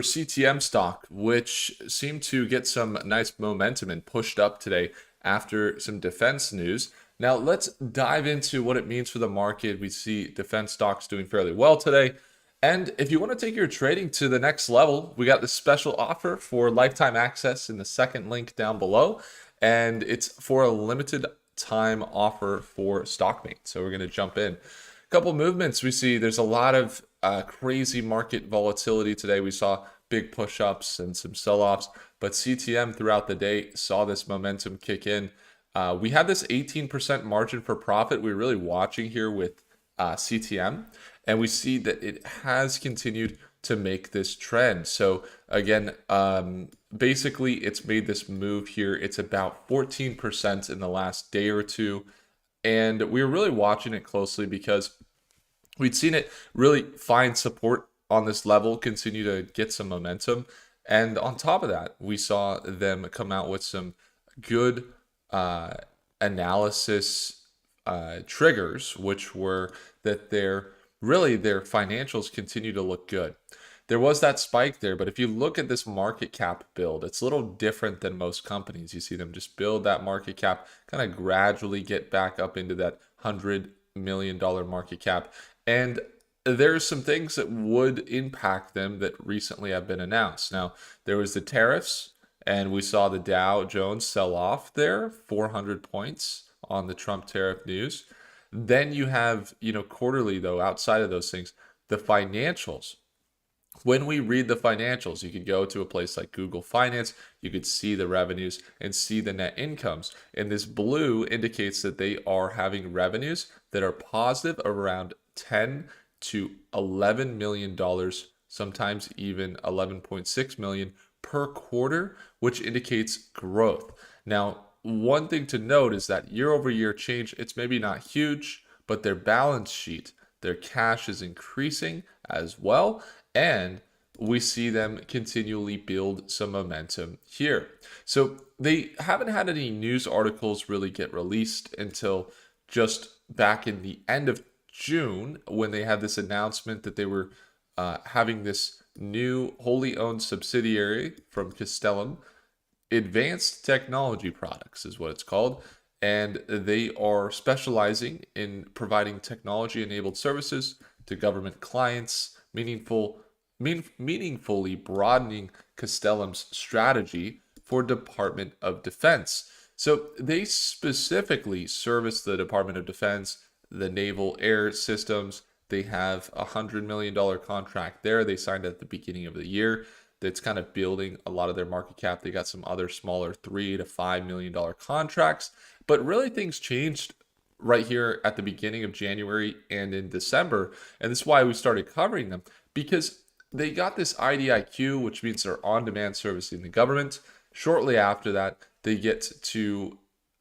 CTM stock, which seemed to get some nice momentum and pushed up today after some defense news. Now, let's dive into what it means for the market. We see defense stocks doing fairly well today. And if you want to take your trading to the next level, we got this special offer for lifetime access in the second link down below. And it's for a limited time offer for Stockmate. So we're going to jump in. A couple movements we see. There's a lot of crazy market volatility today. We saw big push-ups and some sell-offs, but CTM throughout the day saw this momentum kick in. We had this 18% margin for profit we're really watching here with CTM, and we see that it has continued to make this trend. So again, basically it's made this move here. It's about 14% in the last day or two, and we were really watching it closely because we'd seen it really find support on this level, continue to get some momentum. And on top of that, we saw them come out with some good analysis triggers, which were that their financials continue to look good. There was that spike there, but if you look at this market cap build, it's a little different than most companies. You see them just build that market cap, kind of gradually get back up into that $100 million market cap. And there's some things that would impact them that recently have been announced. Now, there was the tariffs, and we saw the Dow Jones sell off there, 400 points on the Trump tariff news. Then you have, quarterly though, outside of those things, the financials. When we read the financials, you could go to a place like Google Finance, you could see the revenues and see the net incomes. And this blue indicates that they are having revenues that are positive around 10 to $11 million, sometimes even 11.6 million per quarter, which indicates growth. Now, one thing to note is that year over year change, it's maybe not huge, but their balance sheet, their cash is increasing as well. And we see them continually build some momentum here. So they haven't had any news articles really get released until just back in the end of June, when they had this announcement that they were having this new wholly owned subsidiary from Castellum, Advanced Technology Products is what it's called. And they are specializing in providing technology-enabled services to government clients, meaningfully broadening Castellum's strategy for Department of Defense. So they specifically service the Department of Defense, the Naval Air Systems. They have a $100 million contract there. They signed at the beginning of the year. That's kind of building a lot of their market cap. They got some other smaller $3 to $5 million contracts. But really things changed right here at the beginning of January and in December. And this is why we started covering them, because they got this IDIQ, which means they're on-demand servicing the government. Shortly after that, they get to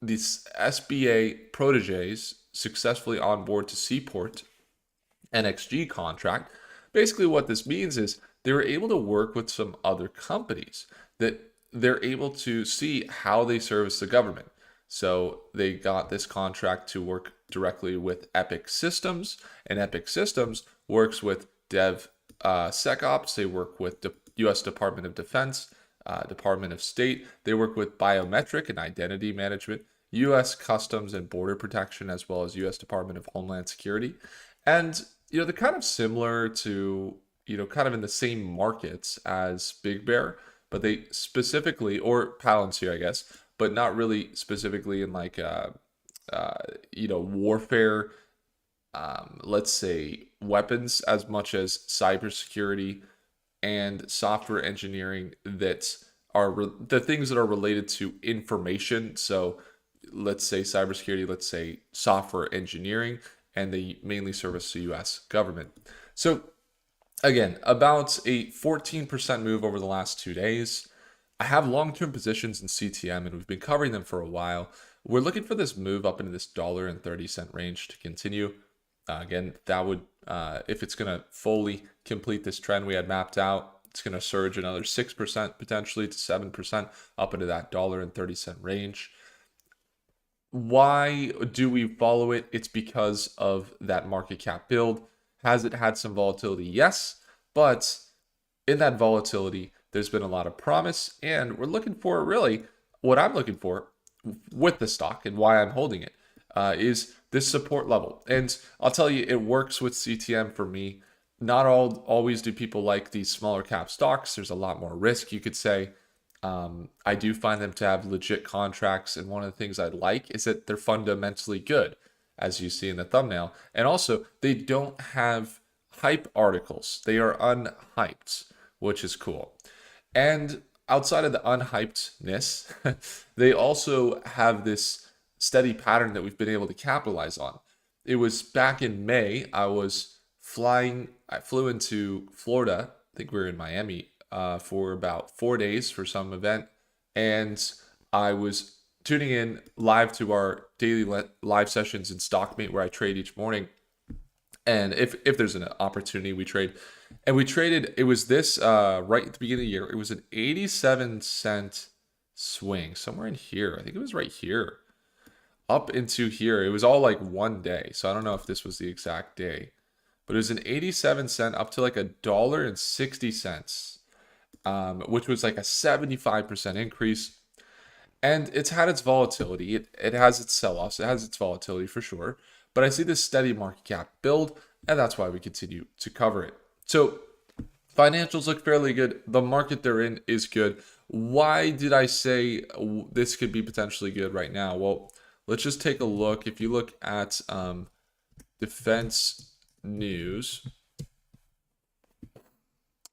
these SBA proteges successfully on board to Seaport NXG contract. Basically what this means is they were able to work with some other companies that they're able to see how they service the government. So they got this contract to work directly with Epic Systems, and Epic Systems works with DevSecOps. They work with the U.S. Department of Defense, Department of State. They work with biometric and identity management, U.S. Customs and Border Protection, as well as U.S. Department of Homeland Security. And, they're kind of similar to, kind of in the same markets as Big Bear, but they specifically, or Palantir, I guess, but not really specifically in like, warfare, let's say weapons, as much as cybersecurity and software engineering that are the things that are related to information. So let's say cybersecurity, let's say software engineering, and they mainly service the US government. So again, about a 14% move over the last 2 days. I have long-term positions in CTM, and we've been covering them for a while. We're looking for this move up into this $1.30 range to continue. Again, that would, if it's going to fully complete this trend we had mapped out, it's going to surge another 6% potentially to 7% up into that $1.30 range. Why do we follow it? It's because of that market cap build. Has it had some volatility? Yes, but in that volatility, there's been a lot of promise, and we're looking for really what I'm looking for with the stock and why I'm holding it is this support level. And I'll tell you, it works with CTM for me. Not always do people like these smaller cap stocks. There's a lot more risk, you could say. I do find them to have legit contracts, and one of the things I like is that they're fundamentally good, as you see in the thumbnail. And also, they don't have hype articles. They are unhyped, which is cool. And outside of the unhypedness, they also have this steady pattern that we've been able to capitalize on. It was back in May, I flew into Florida. I think we were in Miami for about 4 days for some event. And I was tuning in live to our daily live sessions in Stockmate where I trade each morning. And if there's an opportunity, we trade. And we traded, it was this right at the beginning of the year. It was an 87-cent swing, somewhere in here. I think it was right here, up into here. It was all like one day. So I don't know if this was the exact day. But it was an 87 cent up to like $1.60, which was like a 75% increase. And it's had its volatility. It has its sell-offs. It has its volatility for sure. But I see this steady market cap build, and that's why we continue to cover it. So financials look fairly good. The market they're in is good. Why did I say this could be potentially good right now? Well, let's just take a look. If you look at defense news,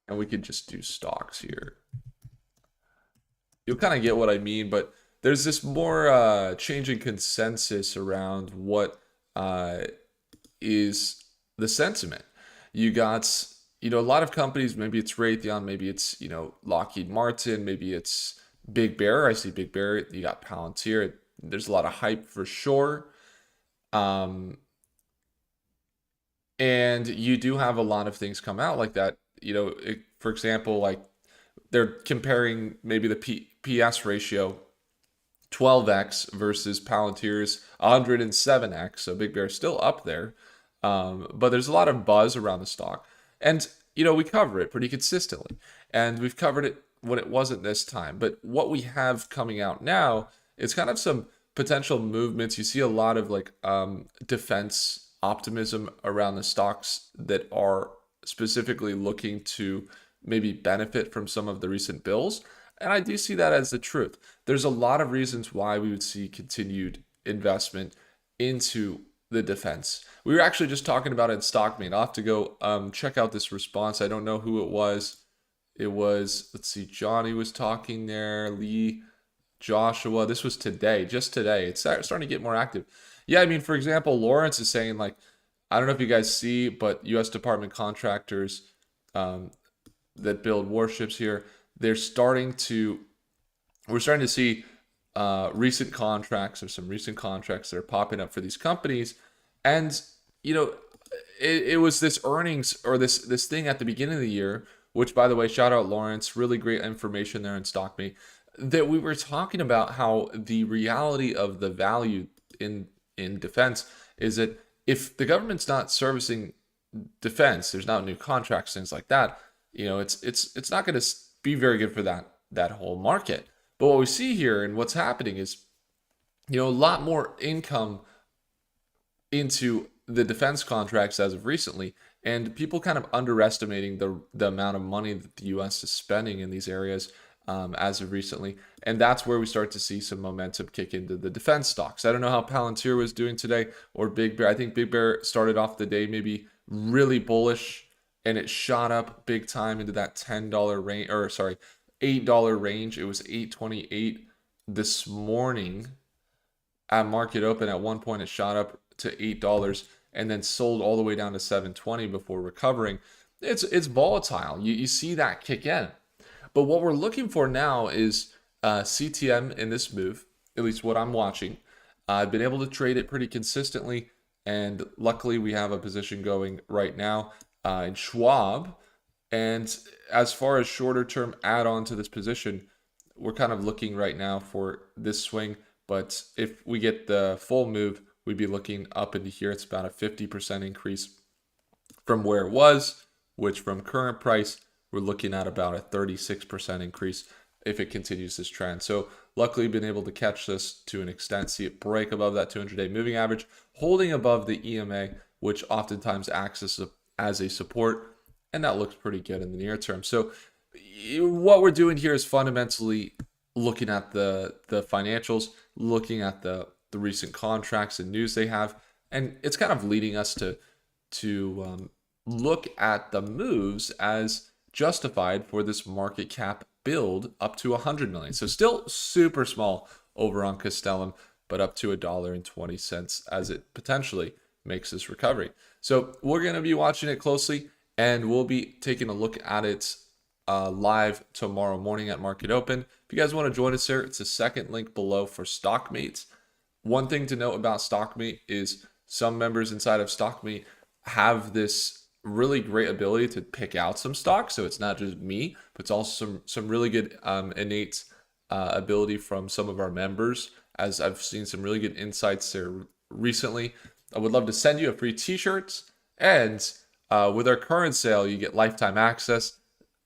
and we could just do stocks here, you'll kind of get what I mean. But there's this more changing consensus around what is the sentiment. You got, a lot of companies, maybe it's Raytheon, maybe it's, Lockheed Martin, maybe it's Big Bear. I see Big Bear. You got Palantir. There's a lot of hype for sure. And you do have a lot of things come out like that. For example, like they're comparing maybe the PS ratio 12x versus Palantir's 107x. So Big Bear's still up there. But there's a lot of buzz around the stock. And, we cover it pretty consistently. And we've covered it when it wasn't this time. But what we have coming out now is kind of some potential movements. You see a lot of like defense optimism around the stocks that are specifically looking to maybe benefit from some of the recent bills. And I do see that as the truth. There's a lot of reasons why we would see continued investment into the defense. We were actually just talking about it in Stockmate. I'll have to go check out this response. I don't know who it was. It was, let's see, Johnny was talking there, Lee, Joshua. This was today, just today. It's starting to get more active. Yeah, I mean, for example, Lawrence is saying, like, I don't know if you guys see, but U.S. Department contractors that build warships here, we're starting to see recent contracts, or some recent contracts that are popping up for these companies. And, it was this earnings, or this thing at the beginning of the year, which, by the way, shout out Lawrence, really great information there in Stockmate, that we were talking about how the reality of the value in defense is that if the government's not servicing defense, there's not new contracts, things like that, it's not going to be very good for that whole market. But what we see here and what's happening is, a lot more income into the defense contracts as of recently, and people kind of underestimating the amount of money that the U.S. is spending in these areas as of recently. And that's where we start to see some momentum kick into the defense stocks. I don't know how Palantir was doing today, or Big Bear. I think Big Bear started off the day maybe really bullish, and it shot up big time into that $10 range, or sorry, $8 range. It was $8.28 this morning at market open. At one point, it shot up to $8 and then sold all the way down to $7.20 before recovering. It's volatile. You see that kick in. But what we're looking for now is CTM in this move, at least what I'm watching. I've been able to trade it pretty consistently, and luckily we have a position going right now in Schwab. And as far as shorter term add-on to this position, we're kind of looking right now for this swing. But if we get the full move, we'd be looking up into here. It's about a 50% increase from where it was, which from current price we're looking at about a 36% increase if it continues this trend. So luckily been able to catch this to an extent, see it break above that 200-day moving average, holding above the EMA, which oftentimes acts as a support, and that looks pretty good in the near term. So what we're doing here is fundamentally looking at the financials, looking at the recent contracts and news they have, and it's kind of leading us to look at the moves as justified for this market cap build up to 100 million. So still super small over on Castellum, but up to $1.20 as it potentially makes this recovery. So we're going to be watching it closely, and we'll be taking a look at it live tomorrow morning at market open. If you guys want to join us there, it's the second link below for Stockmate. One thing to note about Stockmate is some members inside of Stockmate have this really great ability to pick out some stocks. So it's not just me, but it's also some really good innate ability from some of our members, as I've seen some really good insights there recently. I would love to send you a free t-shirt, and with our current sale, you get lifetime access.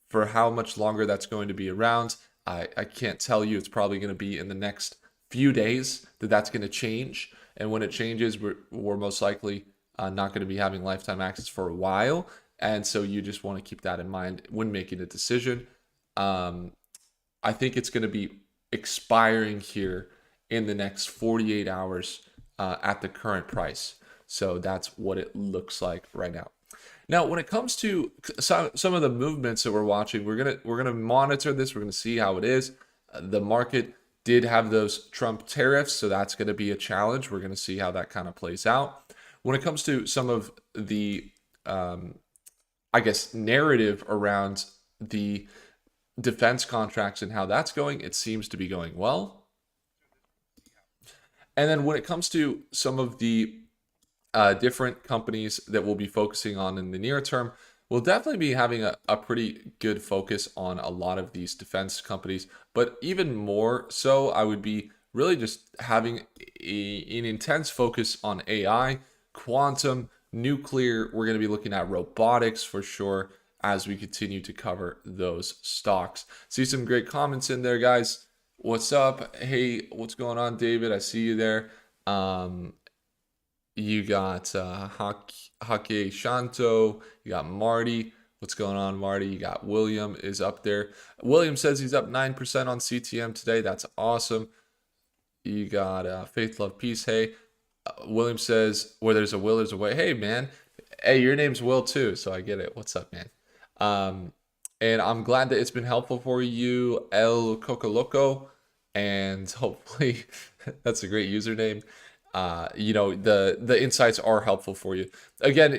For how much longer that's going to be around, I can't tell you. It's probably going to be in the next few days that's going to change. And when it changes, we're most likely not going to be having lifetime access for a while. And so you just want to keep that in mind when making a decision. I think it's going to be expiring here in the next 48 hours at the current price. So that's what it looks like right now. Now, when it comes to some of the movements that we're watching, we're gonna monitor this. We're gonna see how it is. The market did have those Trump tariffs, so that's gonna be a challenge. We're gonna see how that kind of plays out. When it comes to some of the, I guess, narrative around the defense contracts and how that's going, it seems to be going well. And then when it comes to some of the different companies that we'll be focusing on in the near term, we'll definitely be having a pretty good focus on a lot of these defense companies. But even more so, I would be really just having an intense focus on AI, quantum, nuclear. We're going to be looking at robotics for sure as we continue to cover those stocks. See some great comments in there, guys. What's up? Hey, what's going on, David? I see you there. You got Hake Shanto. You got Marty. What's going on, Marty? You got William is up there. William says he's up 9% on CTM today. That's awesome. You got Faith, Love, Peace. Hey, William says, where there's a will, there's a way. Hey, man. Hey, your name's Will too, so I get it. What's up, man? And I'm glad that it's been helpful for you, El Cocoloco. And hopefully that's a great username. The insights are helpful for you. Again,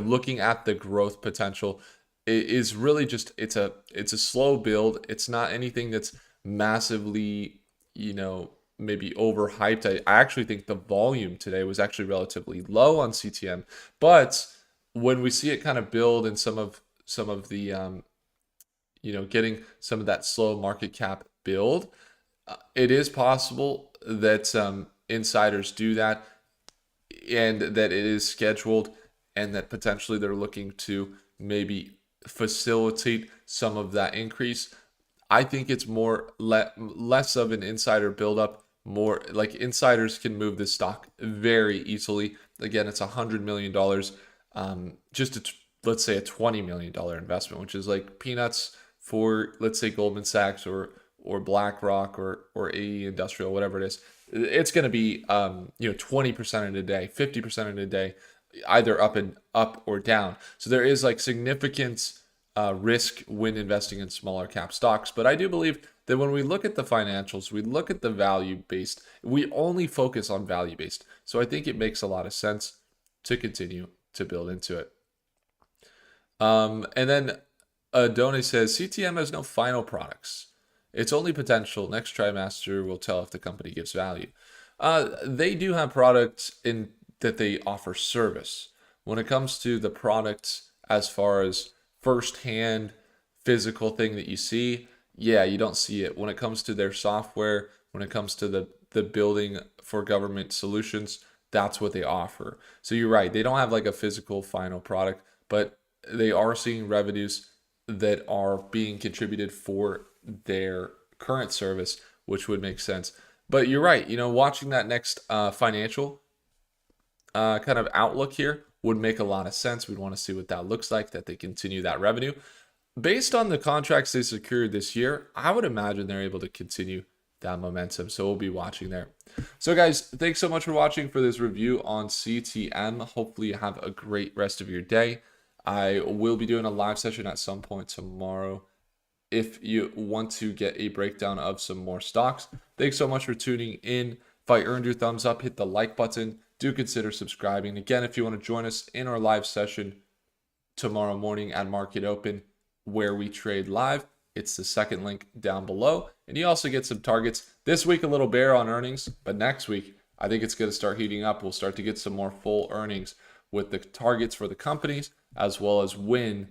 looking at the growth potential is really just it's a slow build. It's not anything that's massively, maybe overhyped. I actually think the volume today was actually relatively low on CTM, but when we see it kind of build and some of the getting some of that slow market cap build, it is possible that insiders do that, and that it is scheduled, and that potentially they're looking to maybe facilitate some of that increase. I think it's less of an insider buildup, more like insiders can move this stock very easily. Again, it's $100 million, let's say a $20 million investment, which is like peanuts for, let's say, Goldman Sachs or BlackRock or AE Industrial, whatever it is. It's going to be 20% in a day, 50% in a day, either up or down. So there is like significant risk when investing in smaller cap stocks. But I do believe that when we look at the financials, we look at the value based, we only focus on value based. So I think it makes a lot of sense to continue to build into it. And then Adone says CTM has no final products. It's only potential. Next trimester will tell if the company gives value. They do have products in that they offer service. When it comes to the products, as far as firsthand physical thing that you see, yeah, you don't see it. When it comes to their software, when it comes to the building for government solutions, that's what they offer. So you're right. They don't have like a physical final product, but they are seeing revenues that are being contributed for their current service, which would make sense. But you're right. Watching that next financial kind of outlook here would make a lot of sense. We'd want to see what that looks like, that they continue that revenue. Based on the contracts they secured this year, I would imagine they're able to continue that momentum. So we'll be watching there. So guys, thanks so much for watching for this review on CTM. Hopefully you have a great rest of your day. I will be doing a live session at some point tomorrow if you want to get a breakdown of some more stocks. Thanks so much for tuning in. If I earned your thumbs up, hit the like button. Do consider subscribing. Again, if you want to join us in our live session tomorrow morning at Market Open, where we trade live, it's the second link down below. And you also get some targets. This week, a little bear on earnings, but next week, I think it's going to start heating up. We'll start to get some more full earnings with the targets for the companies, as well as when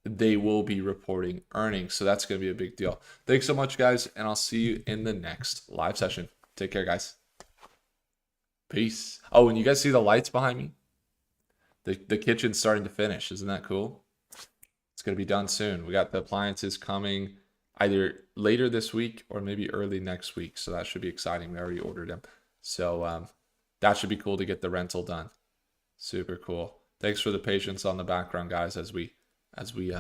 they will be reporting earnings. So that's going to be a big deal. Thanks so much, guys, and I'll see you in the next live session. Take care, guys. Peace. Oh, and you guys see the lights behind me? The kitchen's starting to finish. Isn't that cool? It's going to be done soon. We got the appliances coming either later this week or maybe early next week. So that should be exciting. We already ordered them. So that should be cool to get the rental done. Super cool. Thanks for the patience on the background, guys, as we